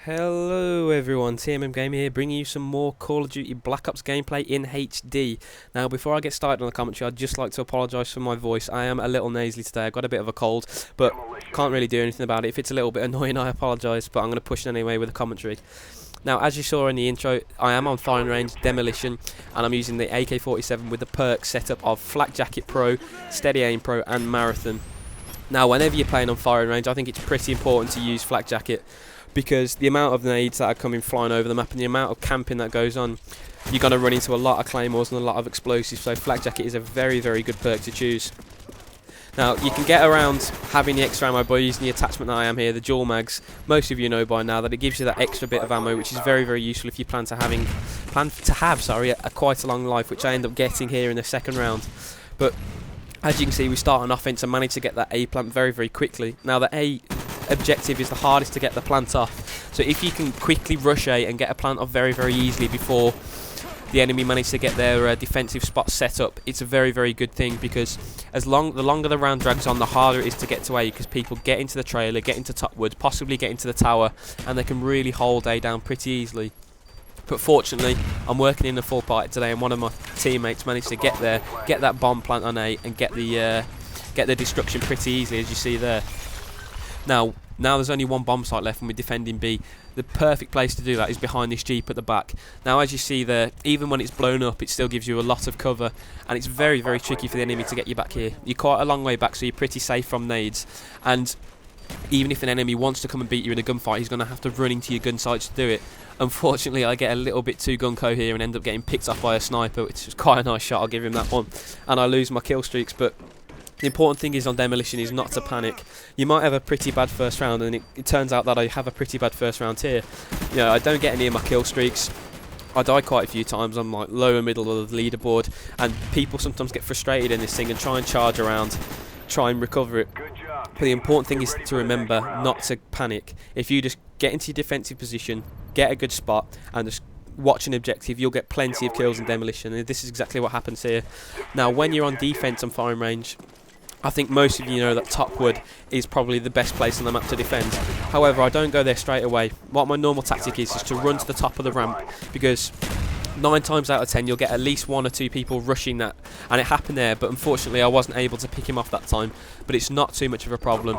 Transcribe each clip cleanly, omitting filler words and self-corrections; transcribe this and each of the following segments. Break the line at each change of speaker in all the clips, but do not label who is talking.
Hello everyone, TMMgamer here, bringing you some more Call of Duty Black Ops gameplay in HD. Now before I get started on the commentary, I'd just like to apologise for my voice. I am a little nasally today, I've got a bit of a cold, but can't really do anything about it. If it's a little bit annoying, I apologise, but I'm going to push it anyway with the commentary. Now, as you saw in the intro, I am on firing range, Demolition, and I'm using the AK47 with the perk setup of Flak Jacket Pro, Steady Aim Pro and Marathon. Now, whenever you're playing on firing range, I think it's pretty important to use Flak Jacket, because the amount of nades that are coming flying over the map and the amount of camping that goes on, you're going to run into a lot of claymores and a lot of explosives, so Flak Jacket is a very, very good perk to choose. Now, you can get around having the extra ammo by using the attachment that I am here, the dual mags. Most of you know by now that it gives you that extra bit of ammo, which is very, very useful if you plan to have a quite a long life, which I end up getting here in the second round. But as you can see, we start an offense and manage to get that A plant very, very quickly. Now, the A objective is the hardest to get the plant off, so if you can quickly rush A and get a plant off very, very easily before the enemy manage to get their defensive spot set up, it's a very, very good thing, because the longer the round drags on, the harder it is to get to A, because people get into the trailer, get into top wood, possibly get into the tower, and they can really hold A down pretty easily. But fortunately, I'm working in a full party today, and one of my teammates managed to get there, get that bomb plant on A, and get the destruction pretty easily, as you see there. Now there's only one bomb site left and we're defending B. The perfect place to do that is behind this Jeep at the back. Now, as you see there, even when it's blown up, it still gives you a lot of cover, and it's very, very tricky for the enemy to get you back here. You're quite a long way back, so you're pretty safe from nades, and even if an enemy wants to come and beat you in a gunfight, he's going to have to run into your gun sights to do it. Unfortunately, I get a little bit too gung-ho here and end up getting picked off by a sniper, which is quite a nice shot, I'll give him that one, and I lose my kill streaks. But the important thing is on Demolition is not to panic. You might have a pretty bad first round, and it turns out that I have a pretty bad first round here. You know, I don't get any of my kill streaks. I die quite a few times. I'm like lower middle of the leaderboard, and people sometimes get frustrated in this thing and try and charge around, try and recover it. But the important thing is to remember not to panic. If you just get into your defensive position, get a good spot, and just watch an objective, you'll get plenty of kills in Demolition, and this is exactly what happens here. Now, when you're on defense on firing range, I think most of you know that top wood is probably the best place on the map to defend. However, I don't go there straight away. What my normal tactic is to run to the top of the ramp, because 9 times out of 10 you'll get at least 1 or 2 people rushing that, and it happened there, but unfortunately I wasn't able to pick him off that time. But it's not too much of a problem,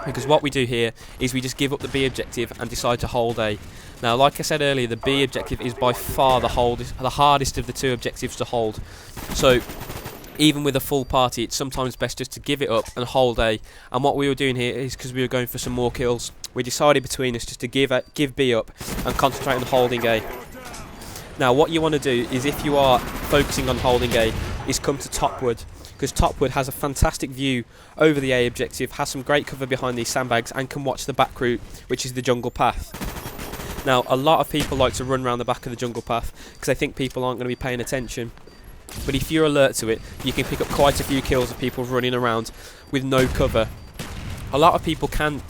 because what we do here is we just give up the B objective and decide to hold A. Now, like I said earlier, the B objective is by far the hardest of the 2 objectives to hold. So even with a full party, it's sometimes best just to give it up and hold A. And what we were doing here is, because we were going for some more kills, we decided between us just to give B up and concentrate on holding A. Now, what you want to do is, if you are focusing on holding A, is come to top wood, because top wood has a fantastic view over the A objective, has some great cover behind these sandbags, and can watch the back route, which is the jungle path. Now, a lot of people like to run around the back of the jungle path because they think people aren't going to be paying attention. But if you're alert to it, you can pick up quite a few kills of people running around with no cover. A lot of people can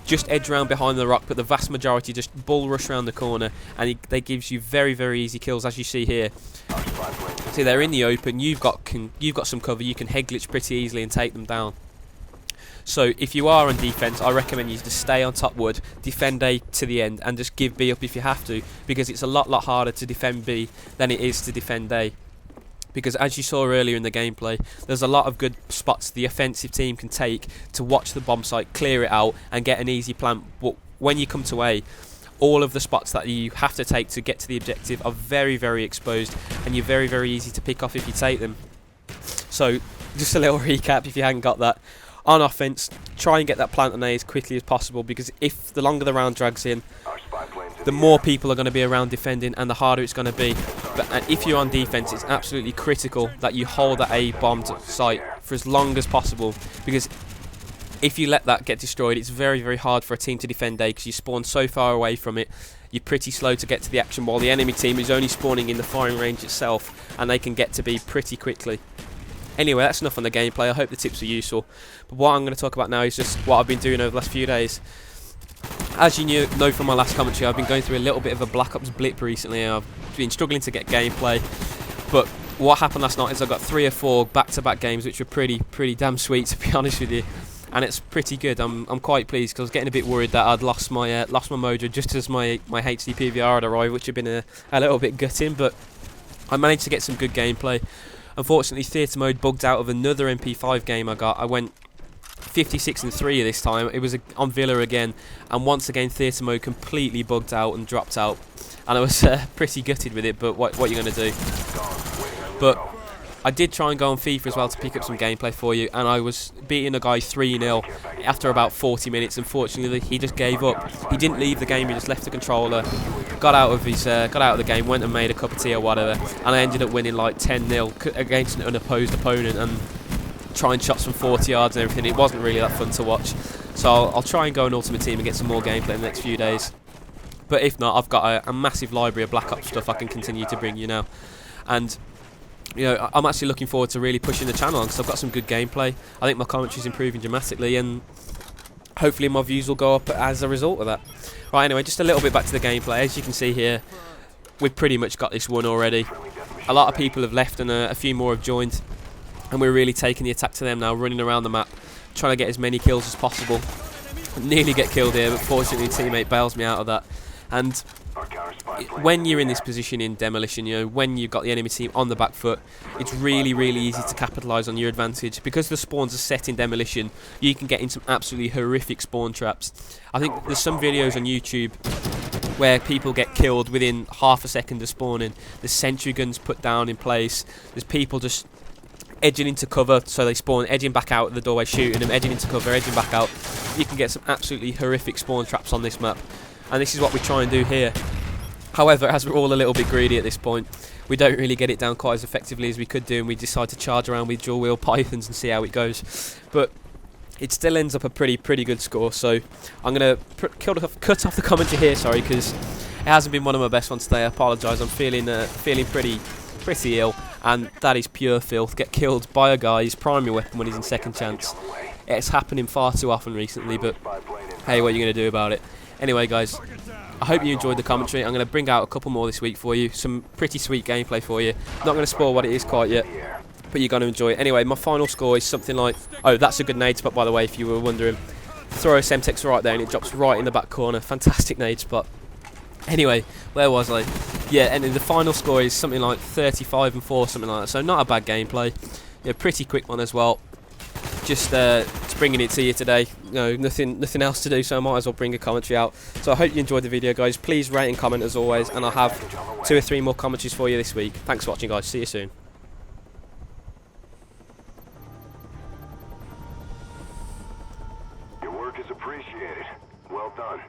just edge around behind the rock, but the vast majority just bull rush around the corner, and they gives you very, very easy kills, as you see here. See, they're in the open, you've got some cover, you can head glitch pretty easily and take them down. So if you are on defense, I recommend you to stay on top wood, defend A to the end, and just give B up if you have to, because it's a lot harder to defend B than it is to defend A. Because as you saw earlier in the gameplay, there's a lot of good spots the offensive team can take to watch the bomb site, clear it out, and get an easy plant. But when you come to A, all of the spots that you have to take to get to the objective are very, very exposed, and you're very, very easy to pick off if you take them. So, just a little recap if you hadn't got that. On offense, try and get that plant on A as quickly as possible, because if the longer the round drags in, the more people are going to be around defending, and the harder it's going to be. But if you're on defense, it's absolutely critical that you hold that A bombed site for as long as possible, because if you let that get destroyed, it's very, very hard for a team to defend A, because you spawn so far away from it. You're pretty slow to get to the action, while the enemy team is only spawning in the firing range itself, and they can get to B pretty quickly. Anyway, that's enough on the gameplay. I hope the tips are useful. But what I'm going to talk about now is just what I've been doing over the last few days. As you know from my last commentary, I've been going through a little bit of a Black Ops blip recently. I've been struggling to get gameplay, but what happened last night is I got 3 or 4 back-to-back games, which were pretty damn sweet, to be honest with you. and it's pretty good. I'm quite pleased because I was getting a bit worried that I'd lost my mojo just as my HD PVR had arrived, which had been a little bit gutting, but I managed to get some good gameplay. Unfortunately, theatre mode bugged out of another MP5 game I got. I went 56-3 this time. It was on Villa again, and once again theatre mode completely bugged out and dropped out, and I was pretty gutted with it, but what are you going to do? But I did try and go on FIFA as well to pick up some gameplay for you, and I was beating a guy 3-0 after about 40 minutes. Unfortunately, he just gave up. He didn't leave the game, he just left the controller, got out of the game, went and made a cup of tea or whatever, and I ended up winning like 10-0 against an unopposed opponent and trying shots from 40 yards and everything. It wasn't really that fun to watch. So I'll try and go on Ultimate Team and get some more gameplay in the next few days. But if not, I've got a massive library of Black Ops stuff I can continue to bring you now. And you know, I'm actually looking forward to really pushing the channel on because I've got some good gameplay. I think my commentary's improving dramatically, and hopefully my views will go up as a result of that. Right, anyway, just a little bit back to the gameplay. As you can see here, we've pretty much got this one already. A lot of people have left and a few more have joined, and we're really taking the attack to them now, running around the map, trying to get as many kills as possible. Nearly get killed here, but fortunately a teammate bails me out of that. And when you're in this position in Demolition, you know, when you've got the enemy team on the back foot, it's really, really easy to capitalise on your advantage. Because the spawns are set in Demolition, you can get in some absolutely horrific spawn traps. I think there's some videos on YouTube where people get killed within half a second of spawning. There's sentry guns put down in place. There's people just edging into cover, so they spawn, edging back out the doorway, shooting them, edging into cover, edging back out. You can get some absolutely horrific spawn traps on this map, and this is what we try and do here. However, as we're all a little bit greedy at this point, we don't really get it down quite as effectively as we could do, and we decide to charge around with dual wheel pythons and see how it goes. But it still ends up a pretty good score, so I'm going to cut off the commentary here, sorry, because it hasn't been one of my best ones today. I apologise, I'm feeling pretty ill, and that is pure filth. Get killed by a guy, his primary weapon when he's in second chance. It's happening far too often recently, but hey, what are you going to do about it? Anyway, guys, I hope you enjoyed the commentary. I'm going to bring out a couple more this week for you, some pretty sweet gameplay for you. Not going to spoil what it is quite yet, but you're going to enjoy it. Anyway, my final score is something like, oh, that's a good nade spot, by the way, if you were wondering. Throw a Semtex right there and it drops right in the back corner. Fantastic nade spot. Anyway, where was I? Yeah, and the final score is something like 35-4, something like that. So not a bad gameplay. Yeah, pretty quick one as well. Just bringing it to you today. You know, nothing else to do, so I might as well bring a commentary out. So I hope you enjoyed the video, guys. Please rate and comment as always, and I'll have 2 or 3 more commentaries for you this week. Thanks for watching, guys. See you soon.
Your work is appreciated. Well done.